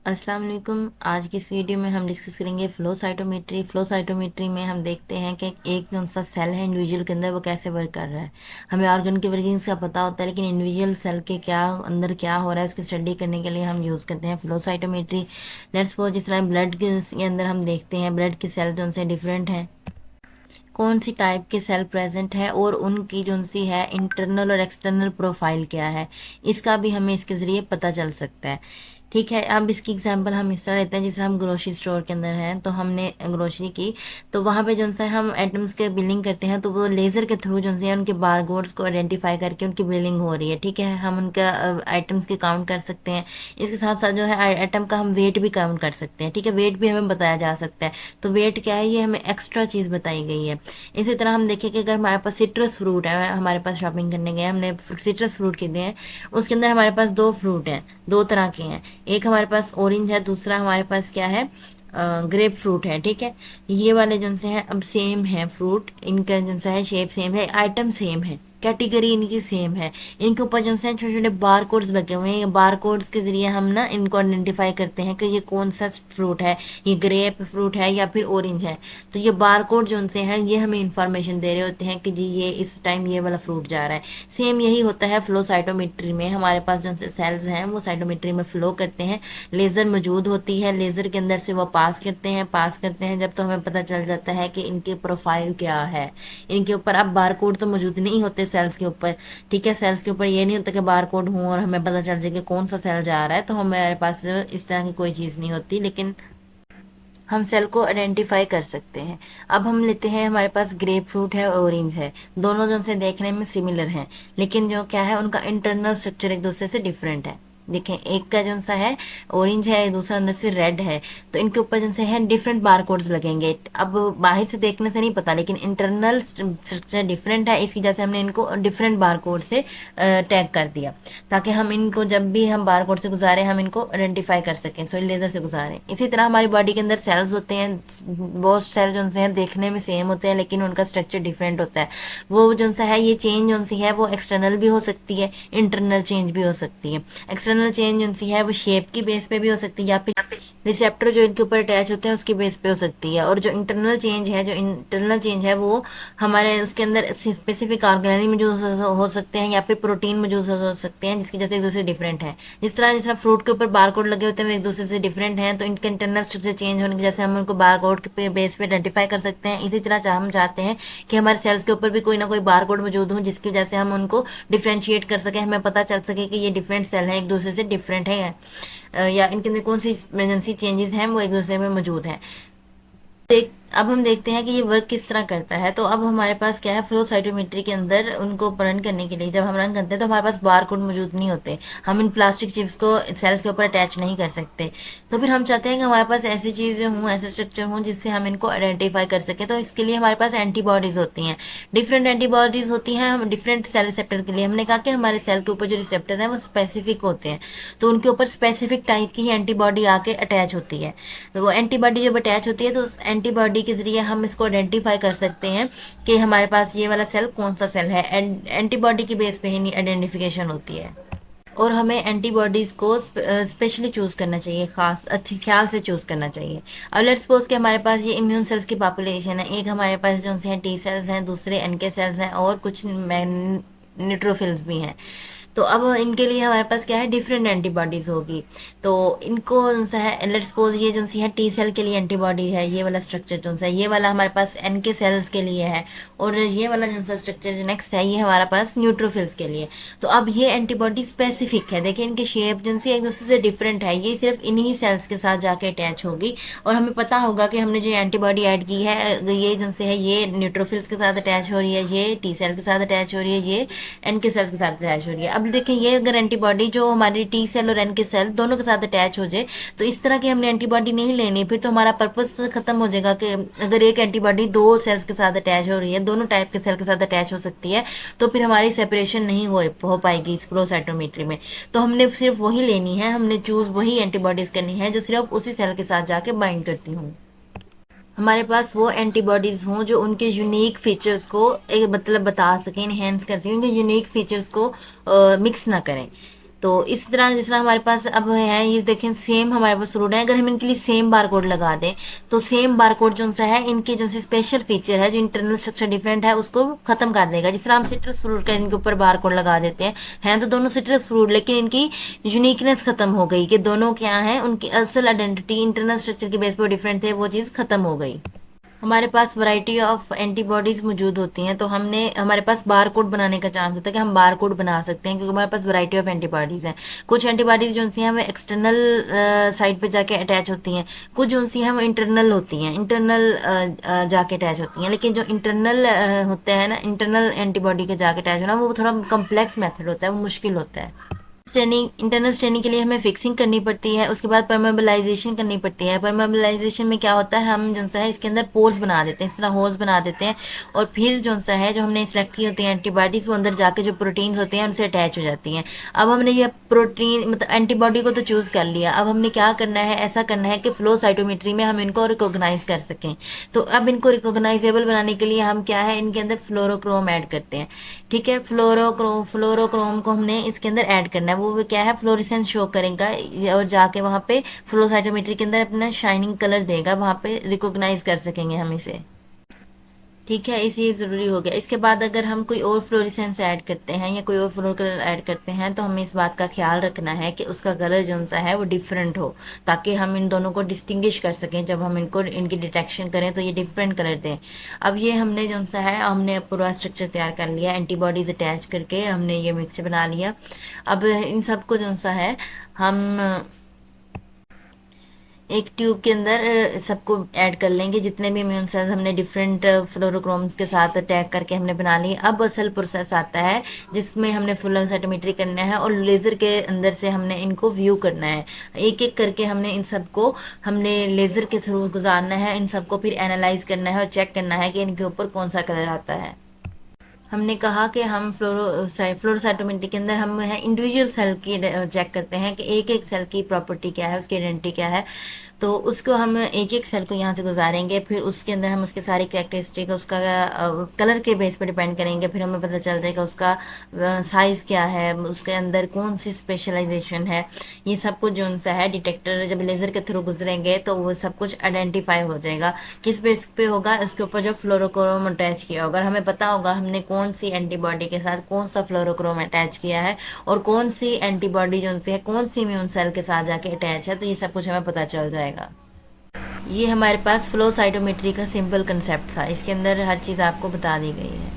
अस्सलाम वालेकुम। आज की इस वीडियो में हम डिस्कस करेंगे फ्लो साइटोमेट्री। फ्लो साइटोमेट्री में हम देखते हैं कि एक जो सा सेल है इंडिविजुअल के अंदर वो कैसे वर्क कर रहा है। हमें ऑर्गन की वर्किंग्स का पता होता है, लेकिन इंडिविजुअल सेल के क्या अंदर क्या हो रहा है उसकी स्टडी करने के लिए हम यूज़ करते हैं फ्लो साइटोमेट्री। लेट्स सपोज जिस तरह ब्लड के अंदर हम देखते हैं ब्लड के सेल जो से डिफरेंट हैं, कौन सी टाइप के सेल प्रेजेंट है और उनकी जो सी है इंटरनल और एक्सटर्नल प्रोफाइल क्या है, इसका भी हमें इसके ज़रिए पता चल सकता है। ठीक है, अब इसकी एग्जांपल हम इस तरह लेते हैं, जिस तरह हम ग्रोसरी स्टोर के अंदर हैं तो हमने ग्रोसरी की, तो वहाँ पे जो सा हम आइटम्स के बिलिंग करते हैं तो वो लेज़र के थ्रू जो है उनके बारकोड्स को आइडेंटिफाई करके उनकी बिलिंग हो रही है। ठीक है, हम उनका आइटम्स की काउंट कर सकते हैं। इसके साथ साथ जो है आइटम का हम वेट भी काउंट कर सकते हैं। ठीक है, वेट भी हमें बताया जा सकता है। तो वेट क्या है, ये हमें एक्स्ट्रा चीज़ बताई गई है। इसी तरह हम देखें कि अगर हमारे पास सिट्रस फ्रूट है, हमारे पास शॉपिंग करने गए हमने सिट्रस फ्रूट खरीदे हैं, उसके अंदर हमारे पास दो फ्रूट हैं, दो तरह के हैं। एक हमारे पास ऑरेंज है, दूसरा हमारे पास क्या है, ग्रेप फ्रूट है। ठीक है, ये वाले जो से हैं अब सेम है फ्रूट, इनका जो सा है शेप सेम है, आइटम सेम है, कैटेगरी इनकी सेम है। इनके ऊपर जो से छोटे छोटे बार कोड्स लगे हुए हैं, ये बार कोड्स के जरिए हम ना इनको आइडेंटिफाई करते हैं कि ये कौन सा फ्रूट है, ये ग्रेप फ्रूट है या फिर ऑरेंज है। तो ये बार कोड जो से हैं ये हमें इंफॉर्मेशन दे रहे होते हैं कि जी ये इस टाइम ये वाला फ्रूट जा रहा है। सेम यही होता है फ्लो साइटोमेट्री में। हमारे पास जो से सेल्स हैं वो साइटोमेट्री में फ्लो करते हैं, लेज़र मौजूद होती है, लेज़र के अंदर से वो पास करते हैं जब तो हमें पता चल जाता है कि इनके प्रोफाइल क्या है। इनके ऊपर अब बार कोड तो मौजूद नहीं होते सेल्स के ऊपर। ठीक है, सेल्स के ऊपर ये नहीं होता कि बार कोड हूँ और हमें पता चल जाए कि कौन सा सेल जा रहा है, तो हमारे पास इस तरह की कोई चीज़ नहीं होती, लेकिन हम सेल को आइडेंटिफाई कर सकते हैं। अब हम लेते हैं, हमारे पास ग्रेप फ्रूट है और ऑरेंज है, दोनों जो से देखने में सिमिलर हैं, लेकिन जो क्या है उनका इंटरनल स्ट्रक्चर एक दूसरे से डिफरेंट है। देखें, एक का जो सा है ऑरेंज है, दूसरा अंदर से रेड है, तो इनके ऊपर जो से है डिफरेंट बार कोड्स लगेंगे। अब बाहर से देखने से नहीं पता, लेकिन इंटरनल स्ट्रक्चर डिफरेंट है, इसकी वजह से हमने इनको डिफरेंट बार कोड से टैग कर दिया, ताकि हम इनको जब भी हम बार कोड से गुजारे हम इनको आइडेंटिफाई कर सकें, सो लेजर से गुजारें। इसी तरह हमारी बॉडी के अंदर सेल्स होते हैं, बहुत सेल जो हैं देखने में सेम होते हैं लेकिन उनका स्ट्रक्चर डिफरेंट होता है। वो जो सा है ये चेंज जो सी है वो एक्सटर्नल भी हो सकती है, इंटरनल चेंज भी हो सकती है। एक्सटर्नल चेंज जो सी है वो शेप की बेस पे भी हो सकती है, या फिर रिसेप्टर जो इनके ऊपर अटैच होते हैं उसकी बेस पे हो सकती है। और जो इंटरनल चेंज है वो हमारे उसके अंदर स्पेसिफिक ऑर्गेनेल मौजूद हो सकते हैं या फिर प्रोटीन मौजूद हो सकते हैं, जिसकी वजह से एक दूसरे डिफरेंट है। जिस तरह फ्रूट के ऊपर बारकोड लगे होते हैं वो एक दूसरे से डिफरेंट हैं, तो इनके इंटरनल स्ट्रक्चर चेंज होने की वजह से हम उनको बारकोड के बेस पे आइडेंटिफाई कर सकते हैं। इसी तरह हम चाहते हैं कि हमारे सेल्स के ऊपर भी कोई ना कोई बारकोड मौजूद हो, जिसकी वजह से हम उनको डिफ्रेंशिएट कर सकें, हमें पता चल सके कि ये डिफरेंट सेल है, एक दूसरे से डिफरेंट है, या इनके अंदर कौन सी इमरजेंसी चेंजेस हैं वो एक दूसरे में मौजूद हैं। अब हम देखते हैं कि ये वर्क किस तरह करता है। तो अब हमारे पास क्या है, फ्लो साइटोमेट्री के अंदर उनको रन करने के लिए जब हम रन करते हैं तो हमारे पास बार कोड मौजूद नहीं होते, हम इन प्लास्टिक चिप्स को सेल्स के ऊपर अटैच नहीं कर सकते। तो फिर हम चाहते हैं कि हमारे पास ऐसी चीज़ें हों, ऐसे स्ट्रक्चर हों जिससे हम इनको आइडेंटिफाई कर सकें। तो इसके लिए हमारे पास एंटीबॉडीज़ होती हैं, डिफरेंट एंटीबॉडीज़ होती हैं हम डिफरेंट सेल रिसेप्टर के लिए। हमने कहा कि हमारे सेल के ऊपर जो रिसेप्टर है वो स्पेसिफिक होते हैं, तो उनके ऊपर स्पेसिफिक टाइप की ही एंटीबॉडी आके अटैच होती है। तो वो एंटीबॉडी जब अटैच होती है तो उस एंटीबॉडी के जरिए हम इसको आइडेंटिफाई कर सकते हैं कि हमारे पास ये वाला सेल कौन सा सेल है। एंटीबॉडी की बेस पे ही आइडेंटिफिकेशन होती है, और हमें एंटीबॉडीज़ को स्पेशली चूज़ करना चाहिए, खास अच्छे ख्याल से चूज़ करना चाहिए। अब लेट्स सपोज कि हमारे पास ये इम्यून सेल्स की पॉपुलेशन है, एक हमारे पास जो से टी सेल्स हैं, दूसरे एनके सेल्स हैं और कुछ न्यूट्रोफिल्स भी हैं। तो अब इनके लिए हमारे पास क्या है, डिफरेंट एंटीबॉडीज़ होगी। तो इनको जो सा है, लेट्स सपोज ये जो सी है टी सेल के लिए एंटीबॉडी है, ये वाला स्ट्रक्चर जो सा है, ये वाला हमारे पास एन के सेल्स के लिए है, और ये वाला जो सा स्ट्रक्चर जो नेक्स्ट है ये हमारे पास न्यूट्रोफिल्स के लिए। तो अब ये एंटीबॉडी स्पेसिफिक है, देखिए इनकी शेप जो सी एक दूसरे से डिफरेंट है, ये सिर्फ इन्हीं सेल्स के साथ जाके अटैच होगी, और हमें पता होगा कि हमने जो एंटीबॉडी ऐड की है ये जो से है ये न्यूट्रोफिल्स के साथ अटैच हो रही है, ये टी सेल के साथ अटैच हो रही है, ये एन के सेल्स के साथ अटैच हो रही है। अब देखें, ये अगर एंटीबॉडी जो हमारी टी सेल और एन के सेल दोनों के साथ अटैच हो जाए, तो इस तरह की हमने एंटीबॉडी नहीं लेनी, फिर तो हमारा पर्पस खत्म हो जाएगा। कि अगर एक एंटीबॉडी दो सेल्स के साथ अटैच हो रही है, दोनों टाइप के सेल के साथ अटैच हो सकती है, तो फिर हमारी सेपरेशन नहीं हो पाएगी इस फ्लो साइटोमेट्री में। तो हमने सिर्फ वही लेनी है, हमने चूज वही एंटीबॉडीज करनी है जो सिर्फ उसी सेल के साथ जाके बाइंड करती हूँ। हमारे पास वो एंटीबॉडीज़ हों जो उनके यूनिक फीचर्स को एक मतलब बता सकें, इनहेंस कर सकें, उनके यूनिक फीचर्स को मिक्स ना करें। तो इस तरह जिस तरह हमारे पास अब है, ये देखें सेम हमारे पास फ्रूट है, अगर हम इनके लिए सेम बार कोड लगा दें तो सेम बार कोड जो सा है इनके जो से स्पेशल फीचर है, जो इंटरनल स्ट्रक्चर डिफरेंट है, उसको खत्म कर देगा। जिस तरह हम सिट्रस फ्रूट का इनके ऊपर बार कोड लगा देते हैं तो दोनों सिट्रस फ्रूट, लेकिन इनकी यूनिकनेस खत्म हो गई कि दोनों क्या है, उनकी असल आइडेंटिटी इंटरनल स्ट्रक्चर के बेस पर डिफरेंट थे, वो चीज़ खत्म हो गई। हमारे पास वैरायटी ऑफ एंटीबॉडीज मौजूद होती हैं, तो हमने हमारे पास बार कोड बनाने का चांस होता है कि हम बार कोड बना सकते हैं, क्योंकि हमारे पास वैरायटी ऑफ एंटीबॉडीज हैं। कुछ एंटीबॉडीज जो सी हैं वो एक्सटर्नल साइड पे जाके अटैच होती हैं, कुछ जो सी हैं वो इंटरनल होती हैं, इंटरनल जाके अटैच होती हैं। लेकिन जो इंटरनल होते हैं ना, इंटरनल एंटीबॉडी के जाके अटैच होना, वो थोड़ा कम्प्लेक्स मेथड होता है, वो मुश्किल होता है। स्टेनिंग, इंटरनल स्टेनिंग के लिए हमें फिक्सिंग करनी पड़ती है, उसके बाद परमेबलाइजेशन करनी पड़ती है। परमेबलाइजेशन में क्या होता है, हम जो सा है इसके अंदर पोर्स बना देते हैं, इस तरह होल्स बना देते हैं, और फिर जो सा है जो हमने सिलेक्ट की होती है एंटीबॉडीज, वो अंदर जाके जो प्रोटीन्स होते हैं उनसे अटैच हो जाती हैं। अब हमने ये प्रोटीन मतलब एंटीबॉडी को तो चूज़ कर लिया, अब हमने क्या करना है, ऐसा करना है कि फ्लो साइटोमेट्री में हम इनको रिकॉग्नाइज कर सकें। तो अब इनको रिकॉग्नाइजेबल बनाने के लिए हम क्या है, इनके अंदर फ्लोरोक्रोम ऐड करते हैं। ठीक है, फ्लोरोक्रोम को हमने इसके अंदर ऐड करना है। वो क्या है, फ्लोरेसेंस शो करेगा और जाके वहाँ पे फ्लो साइटोमेट्री के अंदर अपना शाइनिंग कलर देगा, वहाँ पे रिकॉग्नाइज कर सकेंगे हम इसे। ठीक है, इसे ज़रूरी हो गया। इसके बाद अगर हम कोई और फ्लोरेसेंस ऐड करते हैं या कोई और फ्लोर कलर ऐड करते हैं, तो हमें इस बात का ख्याल रखना है कि उसका कलर जो सा है वो डिफरेंट हो, ताकि हम इन दोनों को डिस्टिंग्विश कर सकें। जब हम इनको इनकी डिटेक्शन करें तो ये डिफरेंट कलर दें। अब ये हमने जो सा है, हमने पूरा स्ट्रक्चर तैयार कर लिया, एंटीबॉडीज अटैच करके हमने ये मिक्सचर बना लिया। अब इन सबको जो सा है हम एक ट्यूब के अंदर सबको ऐड कर लेंगे, जितने भी इम्यून सेल्स हमने डिफरेंट फ्लोरोक्रोम्स के साथ टैग करके हमने बना लिए। अब असल प्रोसेस आता है जिसमें हमने फ्लो साइटोमेट्री करना है और लेज़र के अंदर से हमने इनको व्यू करना है। एक एक करके हमने इन सबको हमने लेज़र के थ्रू गुजारना है, इन सबको फिर एनालाइज करना है और चेक करना है कि इनके ऊपर कौन सा कलर आता है। हमने कहा कि हम फ्लोरोसाइटोमेट्री के अंदर हम है इंडिविजुअल सेल की चेक करते हैं कि एक एक सेल की प्रॉपर्टी क्या है, उसकी आइडेंटिटी क्या है। तो उसको हम एक एक सेल को यहाँ से गुजारेंगे, फिर उसके अंदर हम उसके सारी कैरेक्टरिस्टिक उसका कलर के बेस पर डिपेंड करेंगे, फिर हमें पता चल जाएगा उसका साइज़ क्या है, उसके अंदर कौन सी स्पेशलाइजेशन है। ये सब कुछ जो सा है डिटेक्टर जब लेज़र के थ्रू गुजरेंगे तो वो सब कुछ आइडेंटिफाई हो जाएगा। किस बेस पे होगा, उसके ऊपर जो फ्लोरोक्रोम अटैच किया होगा, हमें पता होगा हमने कौन सी एंटीबॉडी के साथ कौन सा फ्लोरोक्रोम अटैच किया है और कौन सी एंटीबॉडी जो है कौन सी इम्यून सेल के साथ जाके अटैच है, तो ये सब कुछ हमें पता चल जाएगा। ये हमारे पास फ्लो साइटोमेट्री का सिंपल कंसेप्ट था, इसके अंदर हर चीज़ आपको बता दी गई है।